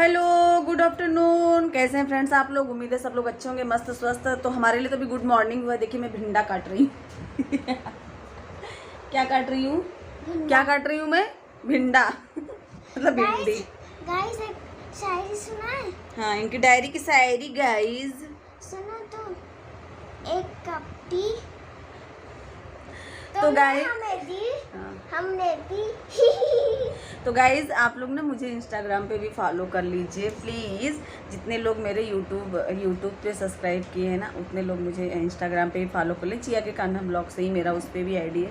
Hello, good afternoon. कैसे हैं friends आप लोग? उम्मीद है सब लोग अच्छे होंगे, मस्त स्वस्थ। तो हमारे लिए तो भी गुड मॉर्निंग हुआ है। देखिए मैं भिंडा काट रही हूँ क्या काट रही हूँ? क्या काट रही हूँ मैं? भिंडा मतलब भिंडी। गाइस एक शायरी सुना है? हाँ, इनकी डायरी की शायरी गाइस सुनो तो। एक कप टी तो गाइस हमने दी तो गाइज आप लोग ना मुझे इंस्टाग्राम पे भी फॉलो कर लीजिए प्लीज़। जितने लोग मेरे यूट्यूब पे सब्सक्राइब किए हैं ना, उतने लोग मुझे इंस्टाग्राम पे भी फॉलो कर लें। चिया के कान्हा ब्लॉग से ही मेरा उस पर भी आईडी है,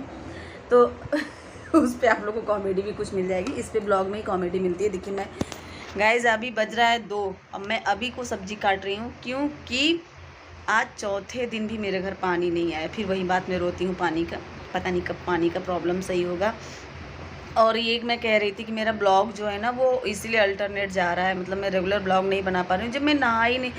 तो उस पर आप लोग को कॉमेडी भी कुछ मिल जाएगी। इस पे ब्लॉग में ही कॉमेडी मिलती है। देखिए मैं गाइज अभी बज रहा है 2, अब मैं अभी को सब्जी काट रही हूँ क्योंकि आज चौथे दिन भी मेरे घर पानी नहीं आया। फिर वही बात मैं रोती हूँ पानी का, पता नहीं कब पानी का प्रॉब्लम सही होगा। और ये मैं कह रही थी कि मेरा ब्लॉग जो है ना वो इसीलिए अल्टरनेट जा रहा है, मतलब मैं रेगुलर ब्लॉग नहीं बना पा रही हूँ। जब मैं नहा ही नहीं,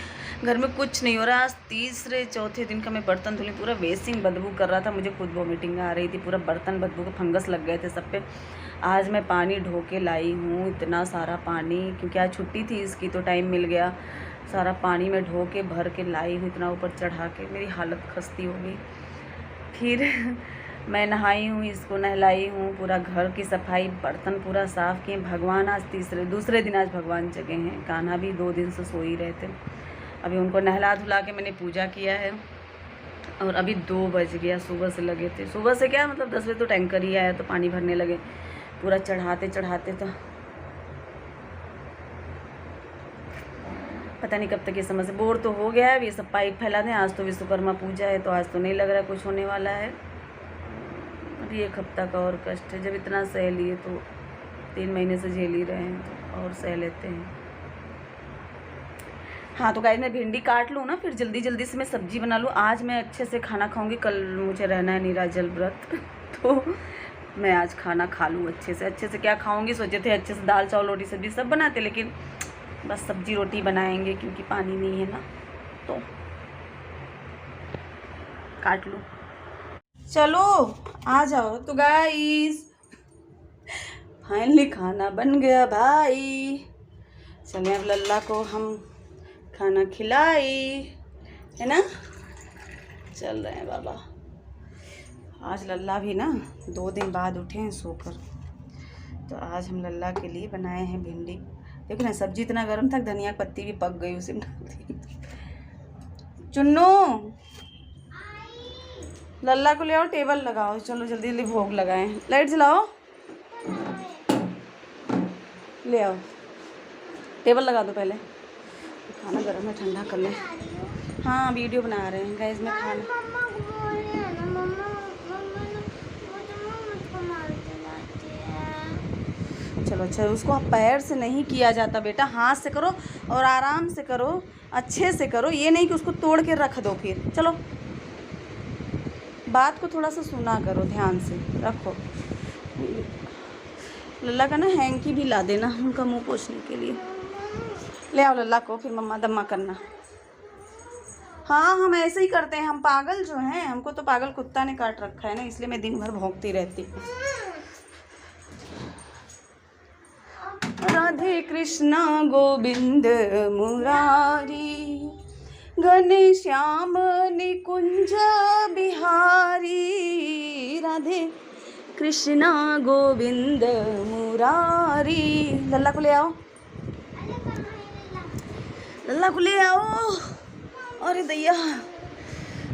घर में कुछ नहीं हो रहा। आज तीसरे चौथे दिन का मैं बर्तन धुली, पूरा वेस्टिंग बदबू कर रहा था, मुझे खुद वॉमिटिंग आ रही थी, पूरा बर्तन बदबू के फंगस लग गए थे सब पे। आज मैं पानी ढो के लाई हूँ, इतना सारा पानी, क्योंकि आज छुट्टी थी इसकी तो टाइम मिल गया। सारा पानी में ढो के भर के लाई हूँ, इतना ऊपर चढ़ा के मेरी हालत खस्ती हो गई। फिर मैं नहाई हूँ, इसको नहलाई हूँ, पूरा घर की सफाई, बर्तन पूरा साफ़ किए। भगवान आज दूसरे दिन आज भगवान जगे हैं। कान्हा भी 2 दिन से सो ही रहे थे। अभी उनको नहला धुला के मैंने पूजा किया है और अभी 2 बज गया। सुबह से लगे थे, सुबह से क्या मतलब 10 बजे तो टैंकर ही आया तो पानी भरने लगे। पूरा चढ़ाते तो पता नहीं कब तक ये समझ से बोर तो हो गया है। ये सब पाइप फैला दें। आज तो विश्वकर्मा पूजा है तो आज तो नहीं लग रहा कुछ होने वाला है। अभी 1 हफ्ता का और कष्ट है। जब इतना सह लिए तो 3 महीने से झेल ही रहे हैं तो और सह लेते हैं। हाँ तो गाइस मैं भिंडी काट लूँ ना, फिर जल्दी जल्दी से मैं सब्जी बना लूँ। आज मैं अच्छे से खाना खाऊंगी, कल मुझे रहना है निराजल व्रत तो मैं आज खाना खा लूँ अच्छे से। क्या खाऊंगी सोचे थे अच्छे से दाल चावल रोटी सब्जी सब बनाते, लेकिन बस सब्जी रोटी बनाएंगे क्योंकि पानी नहीं है ना। तो काट लूँ, चलो आ जाओ। तो गाइस फाइनली खाना बन गया भाई। चले अब लल्ला को हम खाना खिलाई, है ना। चल रहे हैं बाबा। आज लल्ला भी ना 2 दिन बाद उठे हैं सोकर, तो आज हम लल्ला के लिए बनाए हैं भिंडी। देखो ना सब्जी इतना गर्म था, धनिया पत्ती भी पक गई, उसे चुन्नू लल्ला को ले आओ, टेबल लगाओ, चलो जल्दी जल्दी भोग लगाएं। लाइट जलाओ, ले आओ, टेबल लगा दो पहले। खाना गर्म है, ठंडा कर लें। हाँ वीडियो बना रहे हैं गाइस में खाना। चलो अच्छा, उसको पैर से नहीं किया जाता बेटा, हाथ से करो और आराम से करो, अच्छे से करो। ये नहीं कि उसको तोड़ के रख दो फिर। चलो बात को थोड़ा सा सुना करो, ध्यान से रखो। लल्ला का ना हैंकी भी ला देना उनका मुंह पोछने के लिए। ले आओ लल्ला को, फिर मम्मा दम्मा करना। हाँ हम ऐसे ही करते हैं, हम पागल जो हैं, हमको तो पागल कुत्ता ने काट रखा है ना, इसलिए मैं दिन भर भौंकती रहती हूँ। राधे कृष्णा गोविंद मुरारी, घने श्याम निकुंज बिहारी। राधे कृष्णा गोविंद मुरारी। लल्ला को ले आओ, लल्ला को ले आओ। अरे दैया,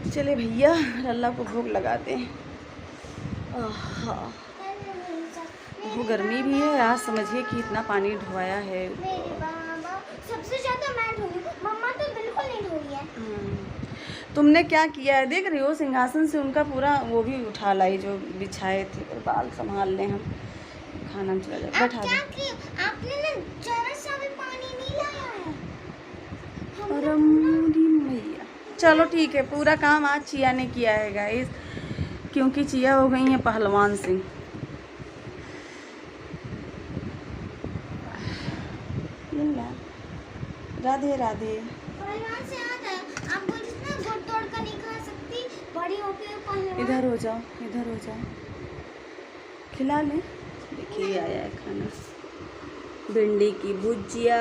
चले भैया लल्ला को भोग लगाते हैं। वो गर्मी भी है आज, समझिए कि इतना पानी ढोया है। सबसे ज्यादा मैं ढोई, मम्मा तो बिल्कुल नहीं ढोई है। तुमने क्या किया है देख रही हो? सिंहासन से उनका पूरा वो भी उठा लाई जो बिछाए थे, और बाल संभाल लें हम, खाना चला जाए। बैठा दो। आपने ना जरा सा भी पानी नहीं लाया है। अरे मैया, चलो ठीक है, पूरा काम आज चिया ने किया है गाइस, क्योंकि चिया हो गई है पहलवान सिंह। राधे राधे। पहलवान से आता है, आप बोलते ना घुट तोड़ कर नहीं खा सकती, बड़ी होके पहलवान। इधर हो जाओ, इधर हो जाओ, खिला लें। देखिए आया है खाना। भिंडी की भुजिया,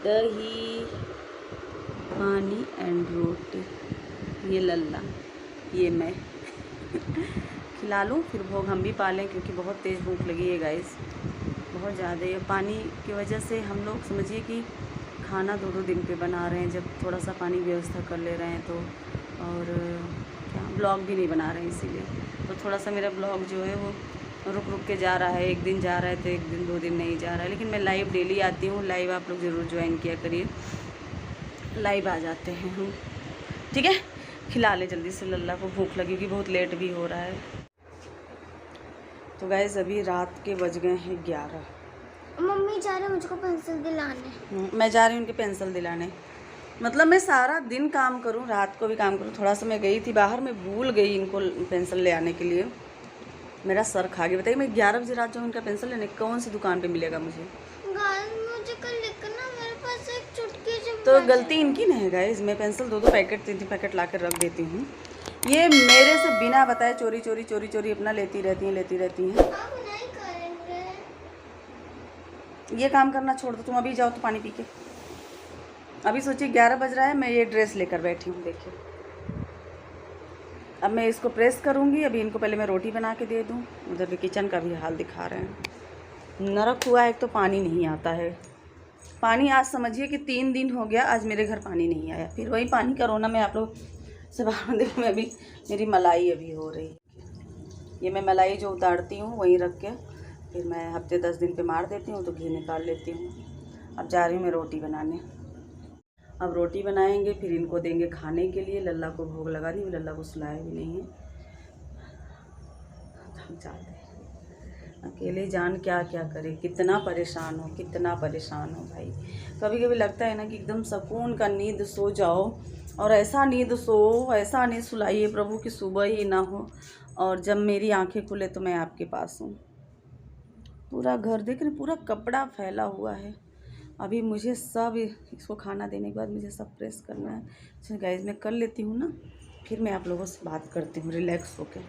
दही, पानी एंड रोटी। ये लल्ला, ये मैं खिला लूँ फिर भोग हम भी पालें, क्योंकि बहुत तेज़ भूख लगी है गाइस, बहुत ज़्यादा। ये पानी की वजह से हम लोग समझिए कि खाना 2-2 दिन पे बना रहे हैं, जब थोड़ा सा पानी व्यवस्था कर ले रहे हैं तो। और क्या ब्लॉग भी नहीं बना रहे हैं, इसीलिए तो थोड़ा सा मेरा ब्लॉग जो है वो रुक रुक के जा रहा है। एक दिन जा रहा है तो एक दिन 2 दिन नहीं जा रहा है, लेकिन मैं लाइव डेली आती हूँ। लाइव आप लोग ज़रूर ज्वाइन किया करिए, लाइव आ जाते हैं हम, ठीक है। खिला ले जल्दी से लल्ला को, भूख लगी कि बहुत लेट भी हो रहा है। तो गाइस अभी रात के बज गए हैं 11। मम्मी जा रहे हैं मुझको पेंसिल दिलाने। मैं जा रही हूँ उनके पेंसिल दिलाने। मतलब मैं सारा दिन काम करूँ, रात को भी काम करूँ। थोड़ा सा मैं गई थी बाहर, मैं भूल गई इनको पेंसिल ले आने के लिए, मेरा सर खा गया। बताइए मैं 11 बजे रात जाऊँ इनका पेंसिल लेने, कौन सी दुकान पे मिलेगा मुझे? मुझे कल लिखना, मेरे पास एक चुटकी सी तो गलती इनकी नहीं है गाइस। मैं पेंसिल 2-2 पैकेट 3-3 पैकेट ला कर रख देती हूँ। ये मेरे से बिना बताए चोरी चोरी अपना लेती रहती हैं। अब नहीं करेंगे। ये काम करना छोड़ दो तुम, अभी जाओ तो पानी पी के। अभी सोचिए 11 बज रहा है, मैं ये ड्रेस लेकर बैठी हूँ, देखिए। अब मैं इसको प्रेस करूँगी। अभी इनको पहले मैं रोटी बना के दे दूँ। उधर भी किचन का भी हाल दिखा रहे हैं, नरक हुआ है। एक तो पानी नहीं आता है। पानी आज समझिए कि 3 दिन हो गया, आज मेरे घर पानी नहीं आया। फिर वही पानी का रोना मैं आप लोग से मंदिर में अभी मेरी मलाई अभी हो रही है। ये मैं मलाई जो उतारती हूँ वहीं रख के फिर मैं हफ्ते 10 दिन पे मार देती हूँ, तो घी निकाल लेती हूँ। अब जा रही हूँ मैं रोटी बनाने। अब रोटी बनाएंगे, फिर इनको देंगे खाने के लिए। लल्ला को भोग लगा दी, लल्ला को सुलाया भी नहीं है। थक जाते हैं अकेले, जान क्या क्या करे। कितना परेशान हो भाई। कभी कभी लगता है ना कि एकदम सुकून का नींद सो जाओ, और ऐसा नींद सो, ऐसा नींद सुलाइए प्रभु कि सुबह ही ना हो, और जब मेरी आंखें खुले तो मैं आपके पास हूँ। पूरा घर देख रहे, पूरा कपड़ा फैला हुआ है। अभी मुझे सब इसको खाना देने के बाद मुझे सब प्रेस करना है। अच्छा गाइस मैं कर लेती हूँ ना, फिर मैं आप लोगों से बात करती हूँ रिलैक्स होकर,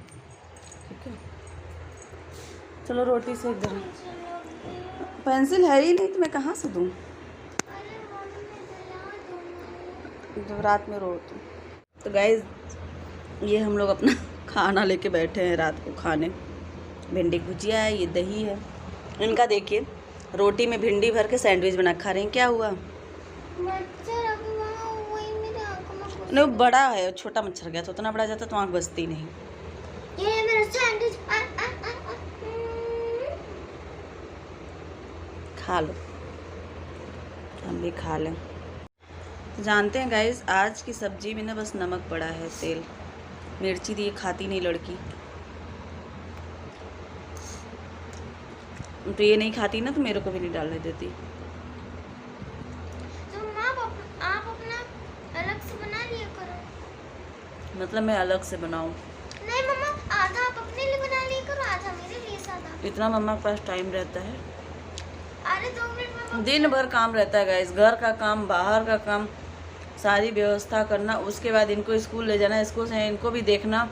ठीक है। चलो रोटी से इधर, पेंसिल है ही नहीं तो मैं कहाँ से दूँ? तो रात में रोती। तो गाइस ये हम लोग अपना खाना लेके बैठे हैं रात को खाने। भिंडी भुजिया है, ये दही है। इनका देखिए रोटी में भिंडी भर के सैंडविच बना खा रहे हैं। क्या हुआ? नहीं, वो बड़ा है, छोटा मच्छर गया था। उतना बड़ा जाता तो आँख बचती नहीं। ये मेरा सैंडविच खा लो, हम भी खा लें। जानते हैं गाइस आज की सब्जी में ना बस नमक पड़ा है, तेल मिर्ची दी खाती नहीं लड़की। तो ये नहीं खाती ना तो मेरे को भी नहीं डालने देती। तो आप अपना अलग से बना लिया करो। मतलब मैं अलग से बनाऊं? नहीं मम्मा, आधा आप अपने लिए बना लिया करो, आधा मेरे लिए सादा। इतना मम्मा के पास टाइम रहता है? अरे 2 मिनट में दिन भर काम रहता है गाइस, घर का काम, बाहर का काम, सारी व्यवस्था करना। उसके बाद इनको स्कूल ले जाना, स्कूल से इनको भी देखना,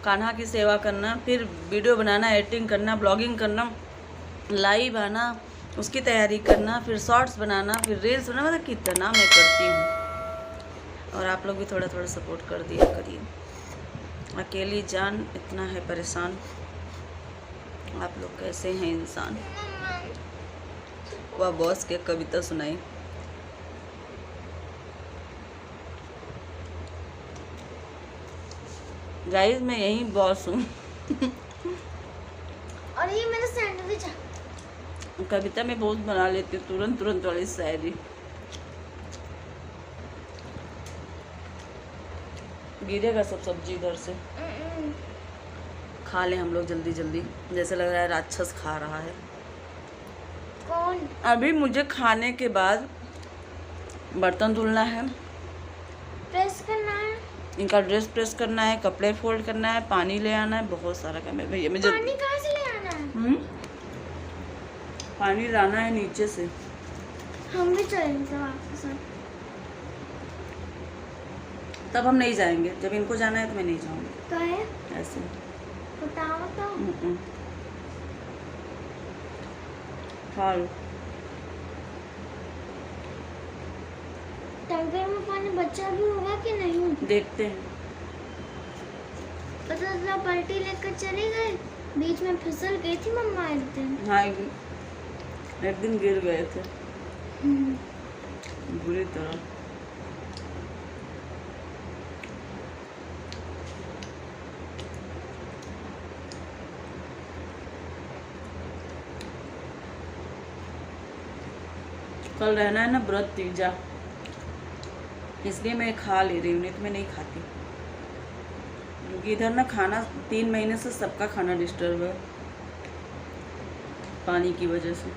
कान्हा की सेवा करना, फिर वीडियो बनाना, एडिटिंग करना, ब्लॉगिंग करना, लाइव आना, उसकी तैयारी करना, फिर शॉर्ट्स बनाना, फिर रील्स बनाना। मतलब कितना मैं करती हूँ। और आप लोग भी थोड़ा थोड़ा सपोर्ट कर दिया करिए। अकेली जान इतना है परेशान। आप लोग कैसे हैं इंसान? वह बॉस के कविता सुनाई। गाइस मैं यही बॉस हूँ। और ये मेरा सैंडविच है। कविता मैं बहुत बना लेती हूँ, तुरंत तुरंत वाली शायरी। गिरेगा सब सब्जी इधर से। खा ले हम लोग जल्दी जल्दी, जैसे लग रहा है राक्षस खा रहा है। कौन? अभी मुझे खाने के बाद बर्तन धुलना है, प्रेस करना है, इनका ड्रेस प्रेस करना है, कपड़े फोल्ड करना है, पानी ले आना है, बहुत सारा काम है भैया। मुझे पानी कहाँ से ले आना है? पानी लाना है नीचे से। हम भी चलेंगे आपके साथ। तब हम नहीं जाएंगे, जब इनको जाना है तो मैं नहीं जाऊँगी। तो है ऐसे बताओ तो। खा लो। टैंकर में पानी बचा भी होगा कि नहीं? देखते हैं। पता चला पलटी लेकर चले गए, बीच में फिसल गई थी मम्मा एक दिन। हाँ, एक दिन गिर गए थे बुरी तरह। कल रहना है ना व्रत तीजा, इसलिए मैं खा ले रही हूँ, नहीं तो मैं नहीं खाती। क्योंकि इधर ना खाना 3 महीने से सबका खाना डिस्टर्ब है पानी की वजह से।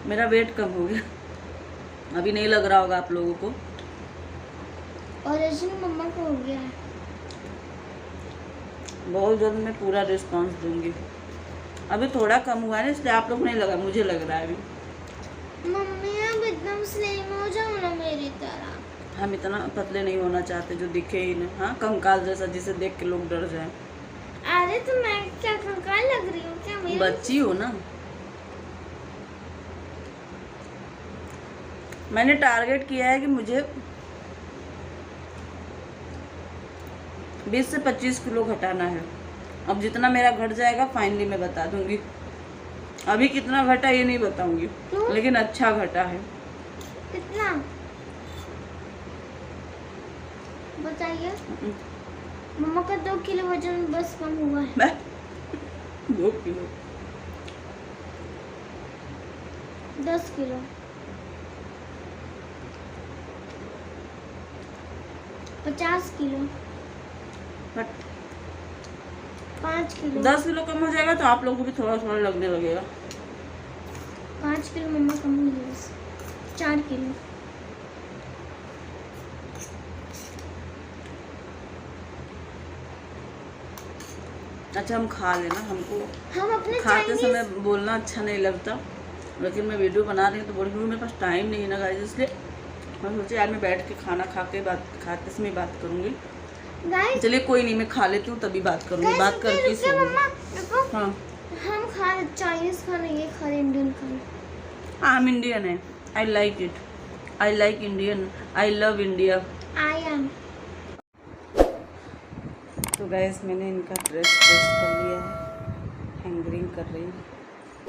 मेरा वेट कम हो गया, अभी नहीं लग रहा होगा आप लोगों को। और ऐसे मम्मा को हो गया है। बहुत जल्द मैं पूरा रिस्पांस दूंगी। अभी थोड़ा कम हुआ है ना, इसलिए आप लोग को नहीं लगा, मुझे लग रहा है अभी। मम्मी अब एकदम स्लिम हो जाओ ना मेरी तरह। हम इतना पतले नहीं होना चाहते जो दिखे ही ना, हाँ, कंकाल जैसा जिसे देख के लोग डर जाए। अरे तो मैं क्या कंकाल लग रही हूँ क्या? मेरी बच्ची हो ना। मैंने टारगेट किया है कि मुझे 20 से 25 किलो घटाना है। अब जितना मेरा घट जाएगा फाइनली मैं बता दूंगी। अभी कितना घटा ये नहीं बताऊंगी, लेकिन अच्छा घटा है। कितना बताइए? मम्मा का 2 किलो वजन बस कम हुआ है। 2 kilo 10 kilo 50 kilo but 5 kilo 10 kilo कम हो जाएगा तो आप लोगों को भी थोड़ा थोड़ा लगने लगेगा। 5 किलो मम्मा कम हुई है बस। 4 किलो अच्छा, हम खा लेना, हमको हम अपने खाते चाइनीज समय बोलना अच्छा नहीं लगता, लेकिन मैं वीडियो बना रही हूँ तो बोल रही हूँ मेरे पास टाइम नहीं है ना गाइस, इसलिए मैं सोची यार मैं बैठ के खाना खा के खाते समय बात करूँगी। गाइस चलिए कोई नहीं, मैं खा लेती हूँ तभी बात करूँगी, बात करके रुकिए मम्मा रुको। हाँ, हम खा रहे चाइनीज खाना, ये खा रहे इंडियन खाना। आई एम इंडियन है, I like it, I like Indian, I love India. I am. तो गैस मैंने इनका ड्रेस प्रेस कर लिया है, हैंगरिंग कर रही हूँ,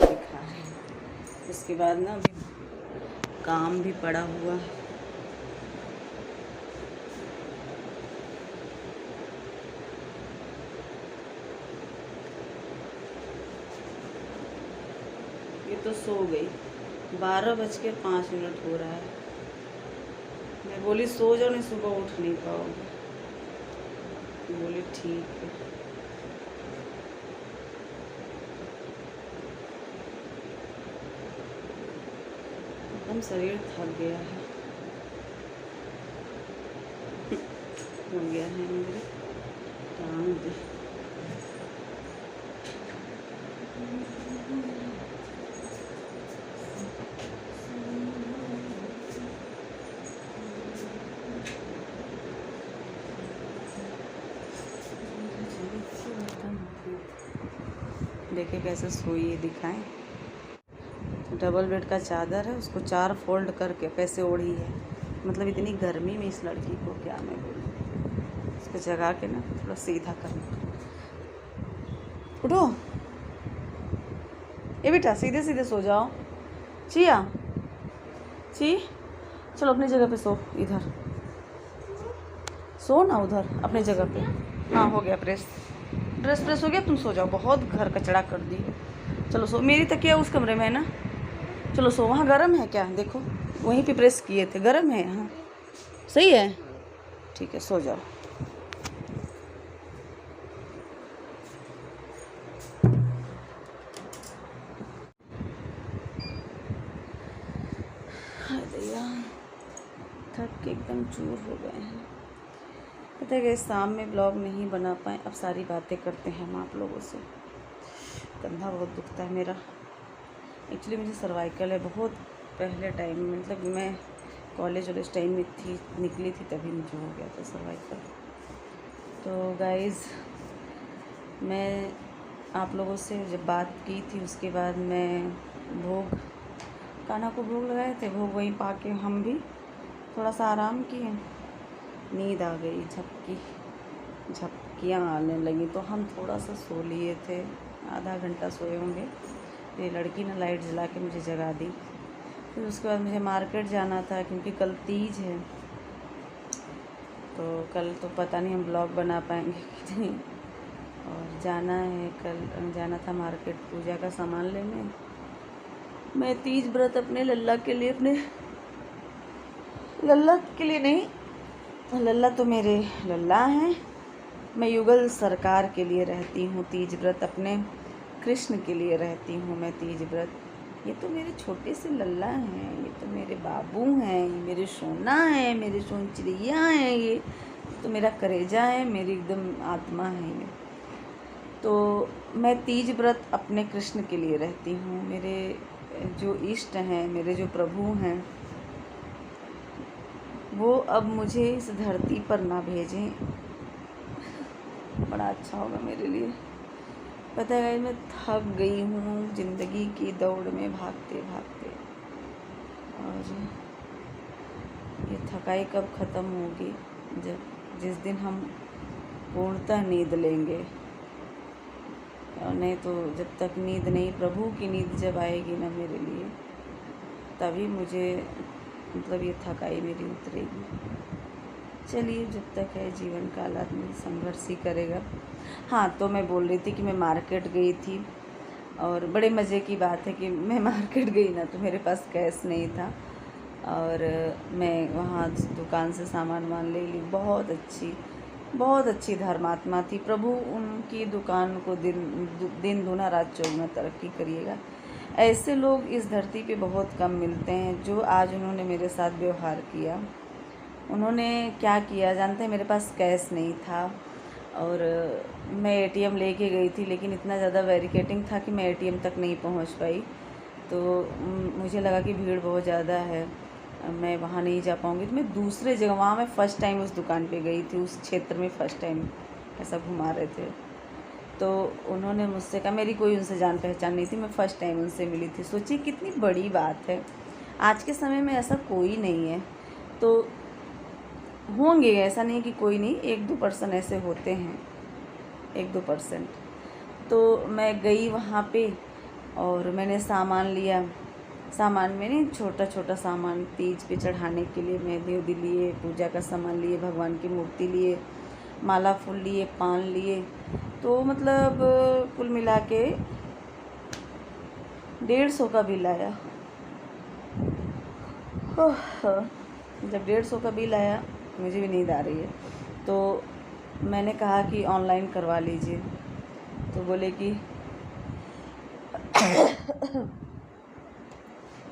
दिखा रही हूँ। उसके बाद ना अभी काम भी पड़ा हुआ है। ये तो सो गई, 12:05 हो रहा है। मैं बोली सो जाओ, नहीं सुबह उठ नहीं पाओगे। बोली ठीक है। एकदम शरीर थक गया है, हो गया है मेरे टांग भी। देखे कैसे सोई है, दिखाएं। डबल बेड का चादर है, उसको 4 फोल्ड करके कैसे ओढ़ी है। मतलब इतनी गर्मी में इस लड़की को क्या मैं बोलूँ। इसको जगा के ना थोड़ा सीधा करना। उठो ये बेटा, सीधे सीधे सो जाओ। चिया ची, चलो अपनी जगह पे सो, इधर सो ना, उधर अपनी जगह पे। हाँ हो गया प्रेस, ड्रेस प्रेस हो गया, तुम सो जाओ, बहुत घर कचड़ा कर दी। चलो सो, मेरी तकिया उस कमरे में है ना, चलो सो। वहाँ गर्म है क्या, देखो वहीं पे प्रेस किए थे, गर्म है। हाँ सही है, ठीक है, सो जाओ। थक के एकदम चूर हो गए हैं। पता है कि शाम में ब्लॉग नहीं बना पाए, अब सारी बातें करते हैं हम आप लोगों से। कंधा बहुत दुखता है मेरा, एक्चुअली मुझे सर्वाइकल है। बहुत पहले टाइम में, मतलब मैं कॉलेज वॉलेज टाइम में थी, निकली थी, तभी मुझे हो गया था सर्वाइकल। तो गाइज़ मैं आप लोगों से जब बात की थी, उसके बाद मैं भोग, कान्हा को भोग लगाए थे, भोग वहीं पा के हम भी थोड़ा सा आराम किए, नींद आ गई, झपकियाँ आने लगी, तो हम थोड़ा सा सो लिए थे, आधा घंटा सोए होंगे। ये लड़की ने लाइट जला के मुझे जगा दी। फिर उसके बाद मुझे मार्केट जाना था क्योंकि कल तीज है, तो कल तो पता नहीं हम ब्लॉग बना पाएंगे कि नहीं। और जाना है, कल जाना था मार्केट पूजा का सामान लेने। मैं तीज व्रत अपने लल्ला के लिए, अपने लल्ला के लिए नहीं, लल्ला तो मेरे लल्ला हैं, मैं युगल सरकार के लिए रहती हूँ तीज व्रत, अपने कृष्ण के लिए रहती हूँ मैं तीज व्रत। ये तो मेरे छोटे से लल्ला हैं, ये तो मेरे बाबू हैं, ये मेरे सोना है, मेरे सोन चिड़िया हैं, ये तो मेरा करेजा है, मेरी एकदम आत्मा है ये। तो मैं तीज व्रत अपने कृष्ण के लिए रहती हूँ। मेरे जो इष्ट हैं, मेरे जो प्रभु हैं, वो अब मुझे इस धरती पर ना भेजें, बड़ा अच्छा होगा मेरे लिए। पता है मैं थक गई हूँ ज़िंदगी की दौड़ में भागते भागते, और ये थकाई कब ख़त्म होगी? जिस दिन हम पूर्णतः नींद लेंगे, और नहीं तो जब तक नींद नहीं, प्रभु की नींद जब आएगी ना मेरे लिए, तभी मुझे मतलब ये थकाई मेरी उतरेगी। चलिए, जब तक है जीवन काल आदमी संघर्ष ही करेगा। हाँ, तो मैं बोल रही थी कि मैं मार्केट गई थी, और बड़े मज़े की बात है कि मैं मार्केट गई ना तो मेरे पास कैश नहीं था, और मैं वहाँ दुकान से सामान ले ली। बहुत अच्छी धर्मात्मा थी। प्रभु उनकी दुकान को दिन दूना रात चौगुना तरक्की करिएगा। ऐसे लोग इस धरती पे बहुत कम मिलते हैं जो आज उन्होंने मेरे साथ व्यवहार किया। उन्होंने क्या किया जानते हैं? मेरे पास कैश नहीं था, और मैं एटीएम लेके गई थी, लेकिन इतना ज़्यादा बैरिकेडिंग था कि मैं एटीएम तक नहीं पहुंच पाई। तो मुझे लगा कि भीड़ बहुत ज़्यादा है, मैं वहाँ नहीं जा पाऊँगी, तो मैं दूसरे जगह, वहाँ मैं फ़र्स्ट टाइम उस दुकान पे गई थी, उस क्षेत्र में फ़र्स्ट टाइम ऐसा घुमा रहे थे। तो उन्होंने मुझसे कहा, मेरी कोई उनसे जान पहचान नहीं थी, मैं फ़र्स्ट टाइम उनसे मिली थी। सोचिए कितनी बड़ी बात है। आज के समय में ऐसा कोई नहीं है, तो होंगे, ऐसा नहीं कि कोई नहीं, 1-2% ऐसे होते हैं, 1-2%। तो मैं गई वहाँ पे और मैंने सामान लिया। सामान में नहीं, छोटा छोटा सामान तीज पे चढ़ाने के लिए, मेहंदी उदी लिए, पूजा का सामान लिए, भगवान की मूर्ति लिए, माला फूल लिए, पान लिए। तो मतलब कुल मिला के 150 का बिल आया। जब 150 का बिल आया, मुझे भी नींद आ रही है, तो मैंने कहा कि ऑनलाइन करवा लीजिए। तो बोले कि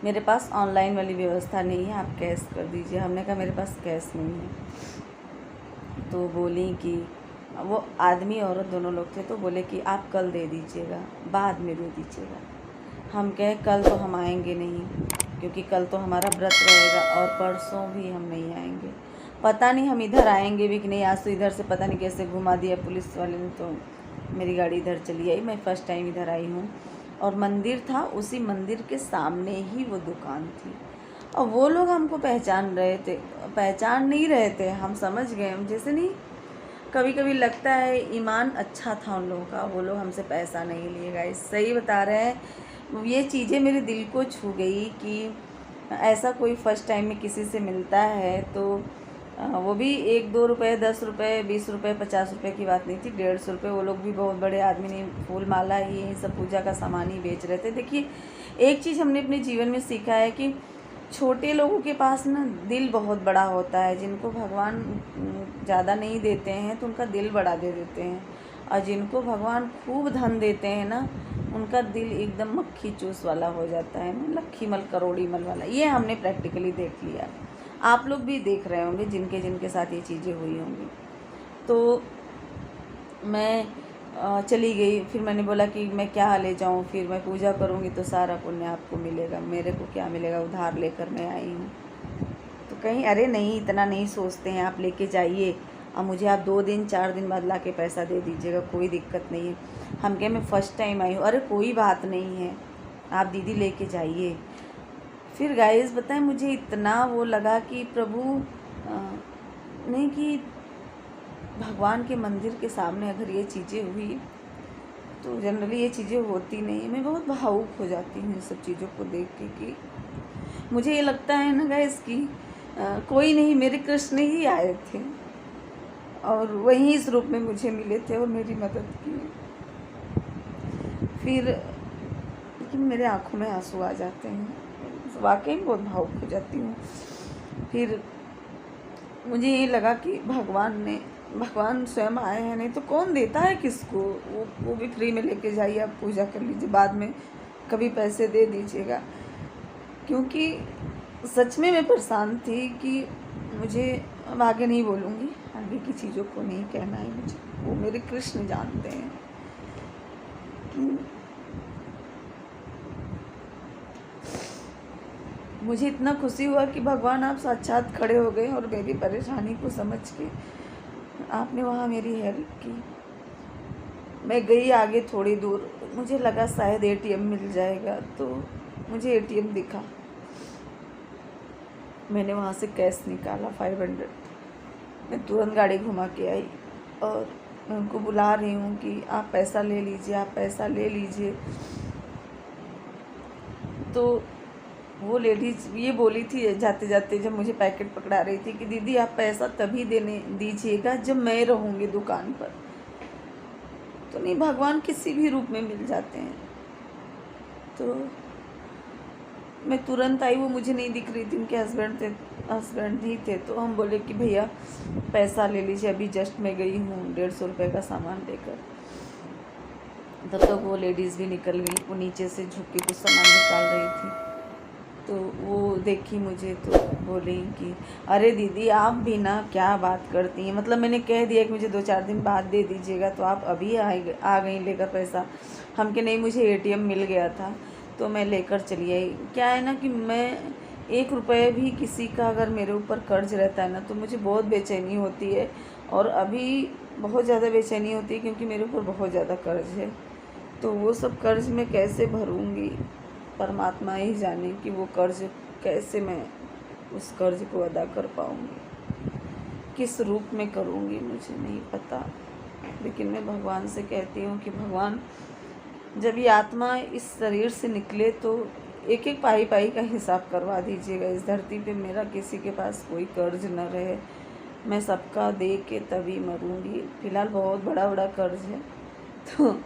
मेरे पास ऑनलाइन वाली व्यवस्था नहीं है, आप कैश कर दीजिए। हमने कहा मेरे पास कैश नहीं है। तो बोली कि वो आदमी औरत दोनों लोग थे, तो बोले कि आप कल दे दीजिएगा, बाद में दे दीजिएगा। हम कहे कल तो हम आएंगे नहीं, क्योंकि कल तो हमारा व्रत रहेगा, और परसों भी हम नहीं आएंगे। पता नहीं हम इधर आएंगे भी कि नहीं। आज तो इधर से पता नहीं कैसे घुमा दिया पुलिस वाले ने, तो मेरी गाड़ी इधर चली आई। मैं फ़र्स्ट टाइम इधर आई हूँ, और मंदिर था, उसी मंदिर के सामने ही वो दुकान थी, और वो लोग हमको पहचान नहीं रहे थे। हम समझ गए, हम जैसे नहीं, कभी कभी लगता है ईमान अच्छा था उन लोगों का, वो लोग हमसे पैसा नहीं लिए। गाइस सही बता रहे हैं, ये चीज़ें मेरे दिल को छू गई कि ऐसा कोई फ़र्स्ट टाइम में किसी से मिलता है, तो वो भी 1-2 रुपये, 10 रुपये, 20 रुपये, 50 रुपये की बात नहीं थी, 150 रुपये। वो लोग भी बहुत बड़े आदमी नहीं, फूल माला ये सब पूजा का सामान ही बेच रहे थे। देखिए, एक चीज़ हमने अपने जीवन में सीखा है कि छोटे लोगों के पास ना दिल बहुत बड़ा होता है। जिनको भगवान ज़्यादा नहीं देते हैं तो उनका दिल बड़ा दे देते हैं, और जिनको भगवान खूब धन देते हैं ना, उनका दिल एकदम मक्खी चूस वाला हो जाता है ना, लक्खी मल करोड़ी मल वाला। ये हमने प्रैक्टिकली देख लिया, आप लोग भी देख रहे होंगे जिनके साथ ये चीज़ें हुई होंगी। तो मैं चली गई। फिर मैंने बोला कि मैं क्या ले जाऊं, फिर मैं पूजा करूंगी तो सारा पुण्य आपको मिलेगा, मेरे को क्या मिलेगा, उधार लेकर मैं आई हूँ। तो कहीं अरे नहीं, इतना नहीं सोचते हैं, आप लेके जाइए, और मुझे आप 2 दिन 4 दिन बाद ला के पैसा दे दीजिएगा, कोई दिक्कत नहीं है। हम कहे मैं फ़र्स्ट टाइम आई हूँ। अरे कोई बात नहीं है, आप दीदी लेके जाइए। फिर गाइस बताएं, मुझे इतना वो लगा कि प्रभु नहीं, कि भगवान के मंदिर के सामने अगर ये चीज़ें हुई तो जनरली ये चीज़ें होती नहीं। मैं बहुत भावुक हो जाती हूँ इन सब चीज़ों को देख के कि मुझे ये लगता है ना गाइस कि कोई नहीं, मेरे कृष्ण ही आए थे और वही इस रूप में मुझे मिले थे और मेरी मदद की। फिर लेकिन मेरे आँखों में आंसू आ जाते हैं, वाकई में बहुत भावुक हो जाती हूँ। फिर मुझे ये लगा कि भगवान स्वयं आए हैं, नहीं तो कौन देता है किसको। वो भी फ्री में लेके जाइए, आप पूजा कर लीजिए, बाद में कभी पैसे दे दीजिएगा। क्योंकि सच में मैं परेशान थी कि मुझे, अब आगे नहीं बोलूँगी, आगे की चीज़ों को नहीं कहना है मुझे, वो मेरे कृष्ण जानते हैं। मुझे इतना खुशी हुआ कि भगवान आप साक्षात खड़े हो गए और मेरी परेशानी को समझ के आपने वहाँ मेरी हेल्प की। मैं गई आगे थोड़ी दूर, मुझे लगा शायद एटीएम मिल जाएगा, तो मुझे एटीएम दिखा। मैंने वहाँ से कैश निकाला 500। मैं तुरंत गाड़ी घुमा के आई और मैं उनको बुला रही हूँ कि आप पैसा ले लीजिए, आप पैसा ले लीजिए। तो वो लेडीज ये बोली थी जाते जाते, जब मुझे पैकेट पकड़ा रही थी, कि दीदी आप पैसा तभी देने दीजिएगा जब मैं रहूँगी दुकान पर। तो नहीं, भगवान किसी भी रूप में मिल जाते हैं। तो मैं तुरंत आई, वो मुझे नहीं दिख रही थी, उनके हस्बैंड ही थे। तो हम बोले कि भैया पैसा ले लीजिए, अभी जस्ट मैं गई हूँ 150 रुपये का सामान लेकर। तब तक वो लेडीज़ भी निकल गई, वो नीचे से झुक के कुछ सामान निकाल रही थी। तो वो देखी मुझे तो बोली कि अरे दीदी आप भी ना क्या बात करती हैं, मतलब मैंने कह दिया कि मुझे 2-4 दिन बाद दे दीजिएगा, तो आप अभी आ गई लेकर पैसा। हम के नहीं, मुझे एटीएम मिल गया था तो मैं लेकर चली आई। क्या है ना कि मैं 1 रुपये भी किसी का अगर मेरे ऊपर कर्ज रहता है ना, तो मुझे बहुत बेचैनी होती है, और अभी बहुत ज़्यादा बेचैनी होती है क्योंकि मेरे ऊपर बहुत ज़्यादा कर्ज है। तो वो सब कर्ज मैं कैसे भरूँगी, परमात्मा ही जाने कि वो कर्ज कैसे मैं उस कर्ज को अदा कर पाऊँगी, किस रूप में करूँगी, मुझे नहीं पता। लेकिन मैं भगवान से कहती हूँ कि भगवान, जब ये आत्मा इस शरीर से निकले तो एक एक पाई पाई का हिसाब करवा दीजिएगा। इस धरती पे मेरा किसी के पास कोई कर्ज न रहे, मैं सबका दे के तभी मरूँगी। फ़िलहाल बहुत बड़ा बड़ा कर्ज है, तो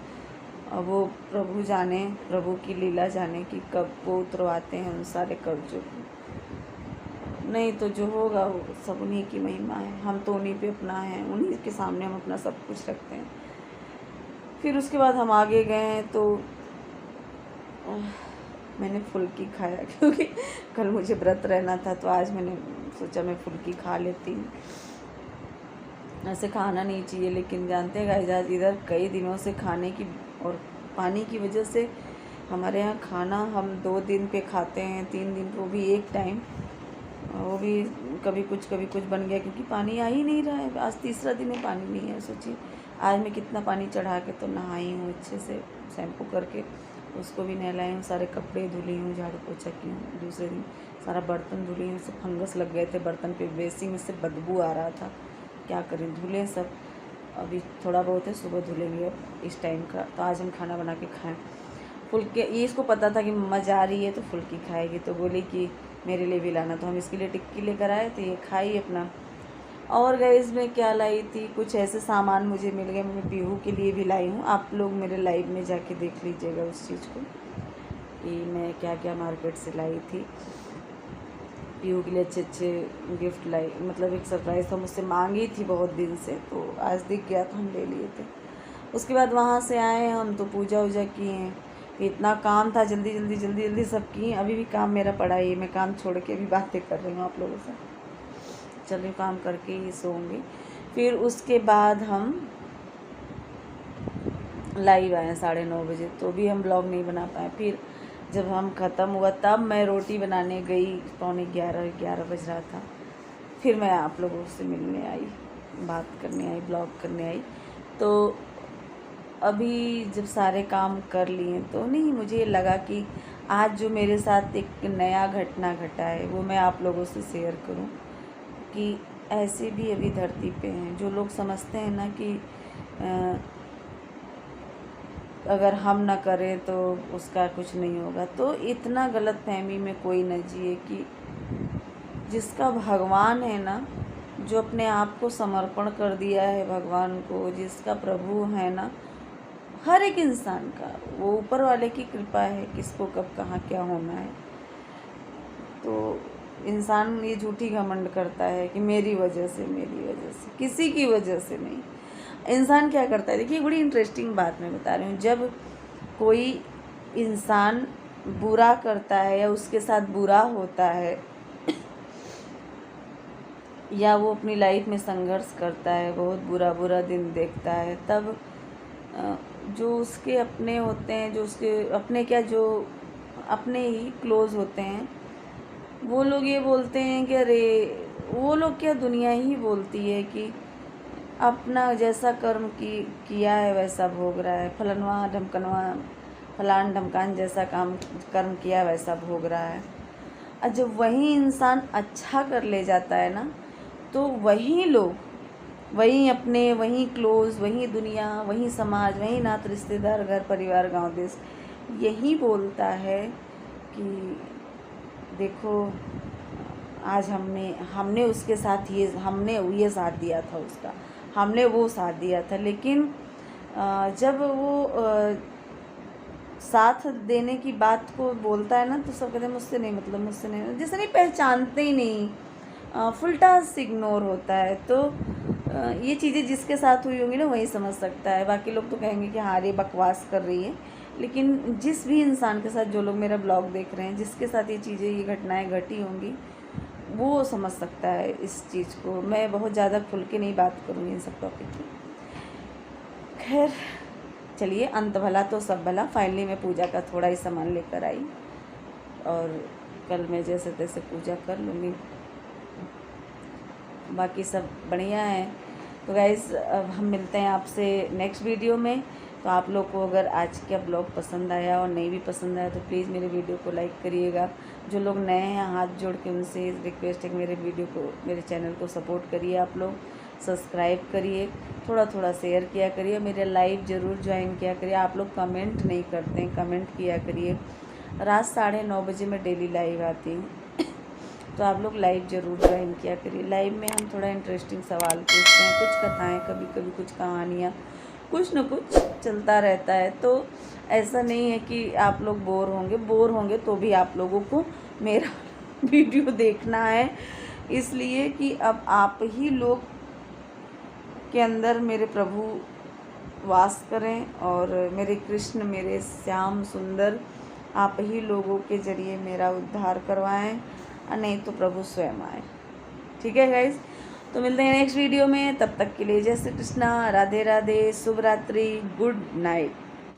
अब वो प्रभु जाने, प्रभु की लीला जाने कि कब वो उतरवाते हैं उन सारे कर्जों को। नहीं तो जो होगा वो सब उन्हीं की महिमा है, हम तो उन्हीं पे अपना है, उन्हीं के सामने हम अपना सब कुछ रखते हैं। फिर उसके बाद हम आगे गए तो मैंने फुल्की खाया, क्योंकि कल मुझे व्रत रहना था, तो आज मैंने सोचा मैं फुल्की खा लेती हूँ। ऐसे खाना नहीं चाहिए, लेकिन जानते हैं गाइस, इधर कई दिनों से खाने की और पानी की वजह से हमारे यहाँ खाना हम 2 दिन पे खाते हैं, 3 दिन, वो भी एक टाइम, वो भी कभी कुछ बन गया, क्योंकि पानी आ ही नहीं रहा है। आज तीसरा दिन है, पानी नहीं है। सोचिए आज मैं कितना पानी चढ़ा के तो नहाई हूँ, अच्छे से शैम्पू करके उसको भी नहलाई हूँ, सारे कपड़े धुली हूँ, झाड़ू पोछा की हूँ। दूसरे दिन सारा बर्तन धुली हूँ, उससे फंगस लग गए थे बर्तन पे, बेसिंग में से बदबू आ रहा था, क्या करें, धुले सब। अभी थोड़ा बहुत है, सुबह धुलेंगे अब इस टाइम का। तो आज हम खाना बना के खाएँ फुल्के। ये इसको पता था कि मम्मा जा रही है तो फुल्की खाएगी, तो बोली कि मेरे लिए भी लाना, तो हम इसके लिए टिक्की लेकर आए, तो ये खाई अपना। और गाइस मैं क्या लाई थी, कुछ ऐसे सामान मुझे मिल गए, मैं पीहू के लिए भी लाई हूँ। आप लोग मेरे लाइव में जाके देख लीजिएगा उस चीज़ को कि मैं क्या क्या मार्केट से लाई थी। पीहू के लिए अच्छे अच्छे गिफ्ट लाई, मतलब एक सरप्राइज़ था, मुझसे मांगी थी बहुत दिन से, तो आज दिख गया तो हम ले लिए थे। उसके बाद वहाँ से आए हम तो पूजा वूजा किए हैं, इतना काम था, जल्दी सब किए। अभी भी काम मेरा पड़ा है, मैं काम छोड़ के भी बातें कर रही हूँ आप लोगों से। चलिए काम करके ही सोऊंगी। फिर उसके बाद हम लाइव आए 9:30 बजे, तो भी हम ब्लॉग नहीं बना पाए। फिर जब हम ख़त्म हुआ तब मैं रोटी बनाने गई, 11:45 बज रहा था। फिर मैं आप लोगों से मिलने आई, बात करने आई, ब्लॉग करने आई। तो अभी जब सारे काम कर लिए तो नहीं, मुझे लगा कि आज जो मेरे साथ एक नया घटना घटा है वो मैं आप लोगों से शेयर करूं कि ऐसे भी अभी धरती पे हैं जो लोग समझते हैं ना कि अगर हम ना करें तो उसका कुछ नहीं होगा। तो इतना गलत फहमी में कोई न जिए कि जिसका भगवान है ना, जो अपने आप को समर्पण कर दिया है भगवान को, जिसका प्रभु है ना हर एक इंसान का, वो ऊपर वाले की कृपा है किसको कब कहाँ क्या होना है। तो इंसान ये झूठी घमंड करता है कि मेरी वजह से, किसी की वजह से नहीं। इंसान क्या करता है, देखिए बड़ी इंटरेस्टिंग बात मैं बता रही हूँ। जब कोई इंसान बुरा करता है या उसके साथ बुरा होता है या वो अपनी लाइफ में संघर्ष करता है, बहुत बुरा दिन देखता है, तब जो उसके अपने होते हैं, जो उसके अपने क्या, जो अपने ही क्लोज होते हैं, वो लोग ये बोलते हैं कि अरे, वो लोग क्या, दुनिया ही बोलती है कि अपना जैसा कर्म किया है वैसा भोग रहा है, फलान ढमकान जैसा कर्म किया वैसा भोग रहा है। और जब वही इंसान अच्छा कर ले जाता है ना, तो वही लोग, वही अपने, वही क्लोज, वही दुनिया, वही समाज, वही नात रिश्तेदार, घर परिवार, गांव देश यही बोलता है कि देखो आज हमने उसके साथ हमने ये साथ दिया था उसका, हमने वो साथ दिया था। लेकिन जब वो साथ देने की बात को बोलता है ना, तो सब कहते हैं मुझसे नहीं मतलब, जैसे नहीं, पहचानते ही नहीं, फुल से इग्नोर होता है। तो ये चीज़ें जिसके साथ हुई होंगी ना वही समझ सकता है। बाकी लोग तो कहेंगे कि हाँ ये बकवास कर रही है, लेकिन जिस भी इंसान के साथ, जो लोग मेरा ब्लॉग देख रहे हैं, जिसके साथ ये चीज़ें, ये घटनाएं घटी होंगी, वो समझ सकता है इस चीज़ को। मैं बहुत ज़्यादा खुल के नहीं बात करूँगी इन सब टॉपिक की। खैर चलिए, अंत भला तो सब भला। फाइनली मैं पूजा का थोड़ा ही सामान लेकर आई और कल मैं जैसे तैसे पूजा कर लूँगी, बाकी सब बढ़िया है। तो गाइज़ अब हम मिलते हैं आपसे नेक्स्ट वीडियो में। तो आप लोग को अगर आज का ब्लॉग पसंद आया और नहीं भी पसंद आया तो प्लीज़ मेरे वीडियो को लाइक करिएगा। जो लोग नए हैं हाथ जोड़ के उनसे रिक्वेस्ट है कि मेरे वीडियो को, मेरे चैनल को सपोर्ट करिए। आप लोग सब्सक्राइब करिए, थोड़ा शेयर किया करिए, मेरे लाइव ज़रूर ज्वाइन किया करिए। आप लोग कमेंट नहीं करते हैं, कमेंट किया करिए। रात 9:30 बजे मैं डेली लाइव आती हूँ, तो आप लोग लाइव ज़रूर ज्वाइन किया करिए। लाइव में हम थोड़ा इंटरेस्टिंग सवाल पूछते हैं, कुछ कथाएं, कभी कभी कुछ कहानियाँ, कुछ न कुछ चलता रहता है। तो ऐसा नहीं है कि आप लोग बोर होंगे तो भी आप लोगों को मेरा वीडियो देखना है, इसलिए कि अब आप ही लोग के अंदर मेरे प्रभु वास करें और मेरे कृष्ण, मेरे श्याम सुंदर आप ही लोगों के ज़रिए मेरा उद्धार करवाएं, और नहीं तो प्रभु स्वयं आए। ठीक है गाइज़, तो मिलते हैं नेक्स्ट वीडियो में। तब तक के लिए जय श्री कृष्णा, राधे राधे, शुभ रात्रि, गुड नाइट।